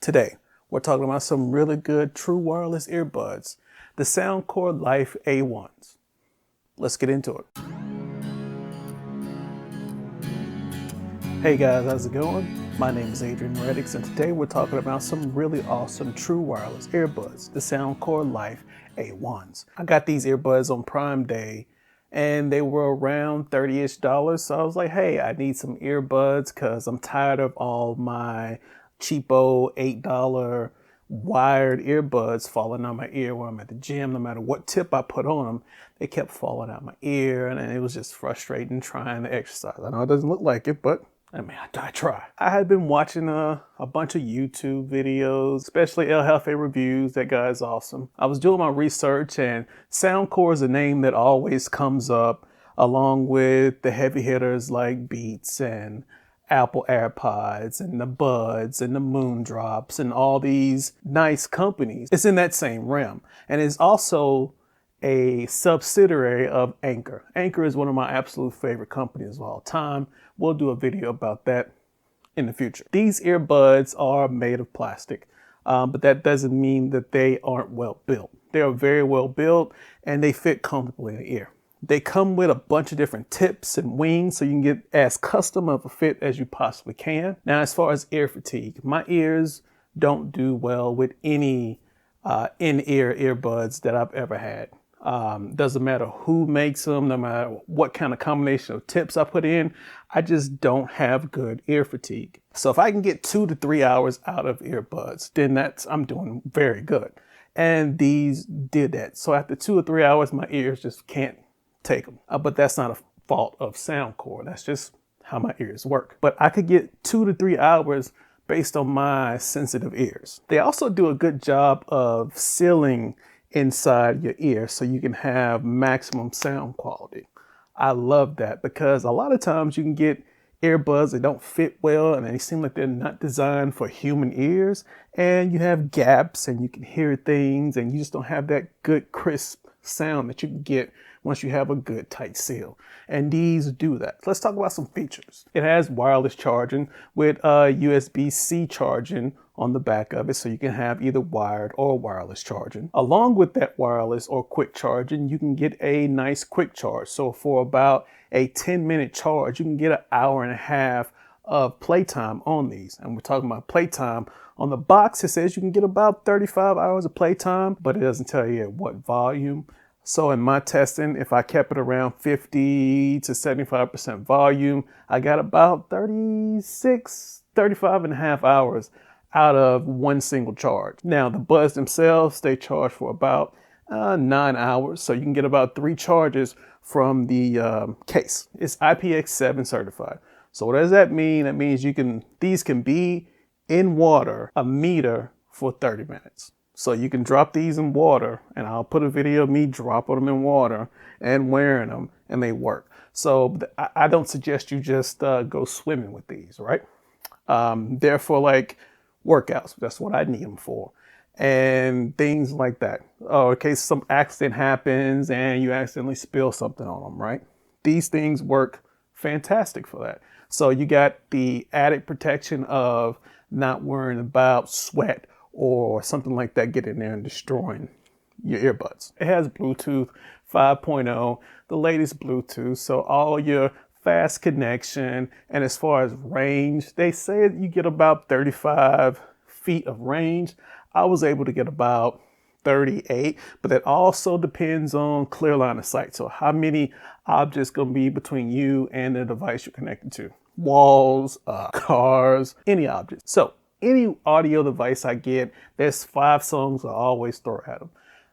Today, we're talking about some really good true wireless earbuds, the Soundcore Life A1s. Let's get into it. Hey guys, how's it going? My name is Adrian Reddix, and today we're talking about some really awesome true wireless earbuds, the Soundcore Life A1s. I got these earbuds on Prime Day and they were around $30-ish. So I was like, hey, I need some earbuds because I'm tired of all my cheapo $8 wired earbuds falling out my ear when I'm at the gym. No matter what tip I put on them, they kept falling out my ear, and it was just frustrating trying to exercise. I know it doesn't look like it, but I mean, I try. I had been watching a bunch of YouTube videos, especially El Jefe reviews. That guy is awesome. I was doing my research, and Soundcore is a name that always comes up along with the heavy hitters like Beats and Apple AirPods and the Buds and the Moondrops and all these nice companies. It's in that same realm. And it's also a subsidiary of Anchor. Anchor is one of my absolute favorite companies of all time. We'll do a video about that in the future. These earbuds are made of plastic, but that doesn't mean that they aren't well built. They are very well built and they fit comfortably in the ear. They come with a bunch of different tips and wings, so you can get as custom of a fit as you possibly can. Now, as far as ear fatigue, my ears don't do well with any in-ear earbuds that I've ever had. Doesn't matter who makes them, no matter what kind of combination of tips I put in, I just don't have good ear fatigue. So if I can get 2 to 3 hours out of earbuds, then I'm doing very good. And these did that. So after 2 or 3 hours, my ears just can't take them. But that's not a fault of Soundcore. That's just how my ears work. But I could get 2 to 3 hours based on my sensitive ears. They also do a good job of sealing inside your ear so you can have maximum sound quality. I love that because a lot of times you can get earbuds that don't fit well and they seem like they're not designed for human ears, and you have gaps and you can hear things and you just don't have that good crisp sound that you can get once you have a good tight seal. And these do that. Let's talk about some features. It has wireless charging with USB-C charging on the back of it, so you can have either wired or wireless charging. Along with that wireless or quick charging, you can get a nice quick charge. So for about a 10-minute charge, you can get an hour and a half of playtime on these. And we're talking about playtime. On the box, it says you can get about 35 hours of playtime, but it doesn't tell you at what volume. So in my testing, if I kept it around 50 to 75% volume, I got about 35 and a half hours out of one single charge. Now, the buds themselves, they charge for about 9 hours. So you can get about 3 charges from the case. It's IPX7 certified. So what does that mean? That means these can be in water, a meter, for 30 minutes. So you can drop these in water, and I'll put a video of me dropping them in water and wearing them, and they work. So I don't suggest you just go swimming with these, right? They're for like workouts. That's what I need them for. And things like that. Oh, in case some accident happens and you accidentally spill something on them, right? These things work fantastic for that. So you got the added protection of not worrying about sweat or something like that getting in there and destroying your earbuds. It has Bluetooth 5.0, the latest Bluetooth, so all your fast connection. And as far as range, they say you get about 35 feet of range. I was able to get about 38, but that also depends on clear line of sight. So how many objects gonna be between you and the device you're connected to? Walls, cars, any object. So any audio device I get, there's 5 songs I always throw at them.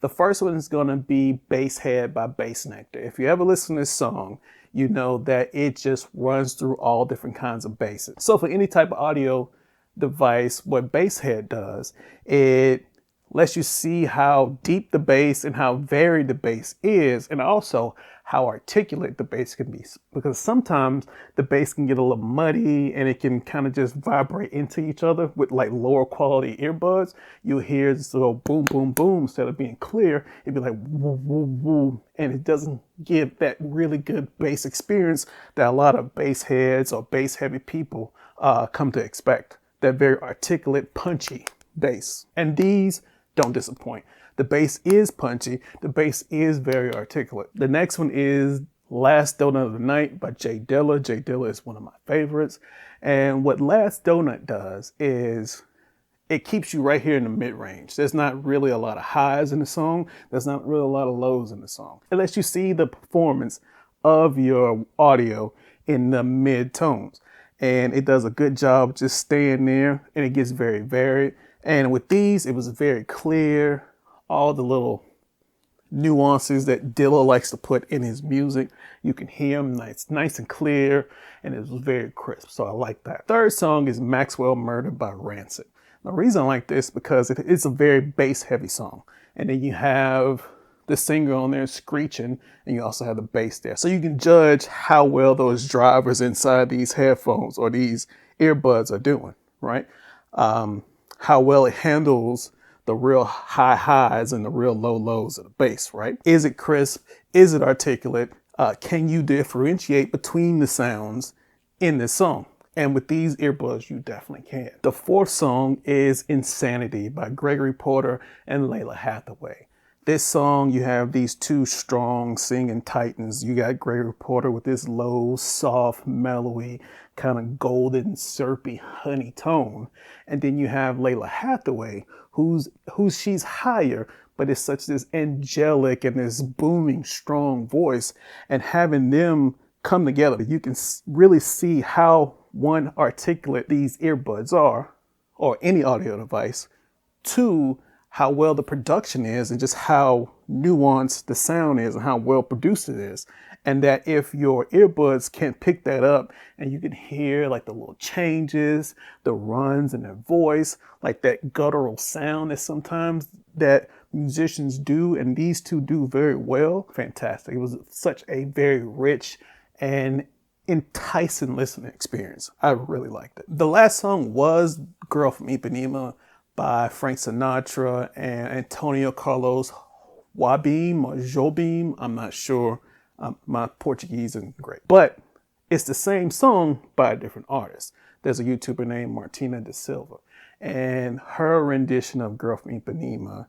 The first one is going to be Basshead by Bass Nectar. If you ever listen to this song, you know that it just runs through all different kinds of basses. So for any type of audio device, what Basshead does, it lets you see how deep the bass and how varied the bass is, and also how articulate the bass can be. Because sometimes the bass can get a little muddy and it can kind of just vibrate into each other with like lower quality earbuds. You'll hear this little boom, boom, boom. Instead of being clear, it'd be like woo, woo, woo. And it doesn't give that really good bass experience that a lot of bass heads or bass heavy people come to expect. That very articulate, punchy bass. And these don't disappoint. The bass is punchy. The bass is very articulate. The next one is Last Donut of the Night by Jay Dilla. Jay Dilla is one of my favorites. And what Last Donut does is it keeps you right here in the mid-range. There's not really a lot of highs in the song. There's not really a lot of lows in the song. It lets you see the performance of your audio in the mid-tones. And it does a good job just staying there, and it gets very varied. And with these, it was very clear. All the little nuances that Dilla likes to put in his music, you can hear them nice and clear, and it was very crisp. So I like that. Third song is Maxwell Murder by Rancid. The reason I like this because it's a very bass heavy song. And then you have the singer on there screeching, and you also have the bass there. So you can judge how well those drivers inside these headphones or these earbuds are doing, right? How well it handles the real high highs and the real low lows of the bass, right? Is it crisp? Is it articulate? Can you differentiate between the sounds in this song? And with these earbuds, you definitely can. The fourth song is Insanity by Gregory Porter and Layla Hathaway. This song, you have these two strong singing titans. You got Gregory Porter with this low, soft, mellowy, kind of golden, syrupy, honey tone. And then you have Layla Hathaway, she's higher, but it's such this angelic and this booming, strong voice. And having them come together, you can really see how one articulate these earbuds are, or any audio device, two, how well the production is and just how nuanced the sound is and how well produced it is. And that if your earbuds can pick that up and you can hear like the little changes, the runs in their voice, like that guttural sound that sometimes that musicians do, and these two do very well. Fantastic. It was such a very rich and enticing listening experience. I really liked it. The last song was Girl from Ipanema by Frank Sinatra and Antonio Carlos Jobim or Jobim. I'm not sure. My Portuguese isn't great. But it's the same song by a different artist. There's a YouTuber named Martina da Silva. And her rendition of Girl from Ipanema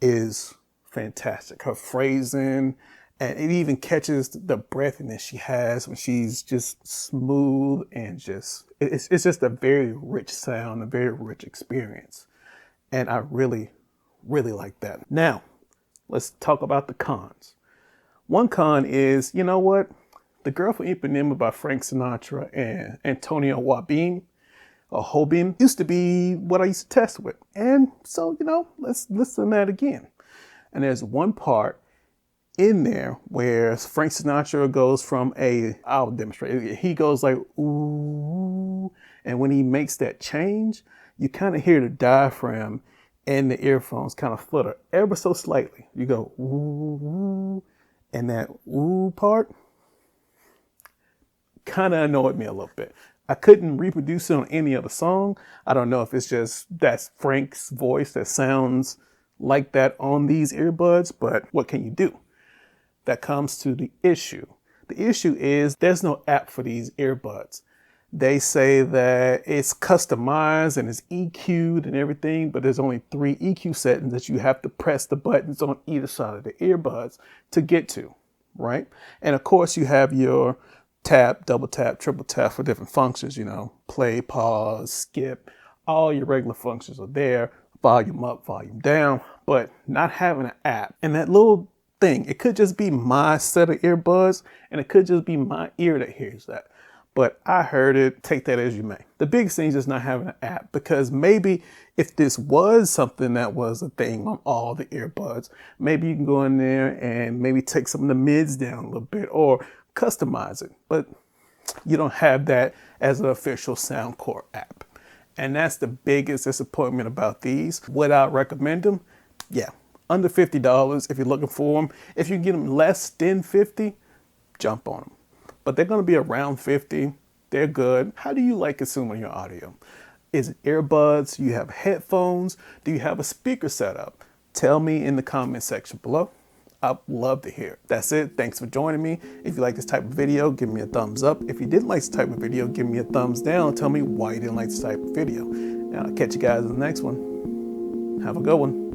is fantastic. Her phrasing, and it even catches the breathiness she has when she's just smooth and it's just a very rich sound, a very rich experience. And I really, really like that. Now, let's talk about the cons. One con is, you know what? The Girl from Ipanema by Frank Sinatra and Antonio Jobim used to be what I used to test with. And so, let's listen to that again. And there's one part in there where Frank Sinatra goes from I'll demonstrate. He goes like, ooh. And when he makes that change, you kind of hear the diaphragm and the earphones kind of flutter ever so slightly. You go, ooh, and that ooh part kind of annoyed me a little bit. I couldn't reproduce it on any other song. I don't know if it's just that's Frank's voice that sounds like that on these earbuds, but what can you do? That comes to the issue. The issue is there's no app for these earbuds. They say that it's customized and it's EQ'd and everything, but there's only 3 EQ settings that you have to press the buttons on either side of the earbuds to get to, right? And of course you have your tap, double tap, triple tap for different functions, play, pause, skip, all your regular functions are there, volume up, volume down, but not having an app and that little thing, it could just be my set of earbuds and it could just be my ear that hears that. But I heard it, take that as you may. The biggest thing is just not having an app, because maybe if this was something that was a thing on all the earbuds, maybe you can go in there and maybe take some of the mids down a little bit or customize it. But you don't have that as an official Soundcore app. And that's the biggest disappointment about these. Would I recommend them? Yeah, under $50 if you're looking for them. If you can get them less than $50, jump on them. But they're going to be around $50. They're good. How do you like consuming your audio? Is it earbuds? Do you have headphones? Do you have a speaker setup? Tell me in the comment section below. I'd love to hear it. That's it. Thanks for joining me. If you like this type of video, give me a thumbs up. If you didn't like this type of video, give me a thumbs down. Tell me why you didn't like this type of video. And I'll catch you guys in the next one. Have a good one.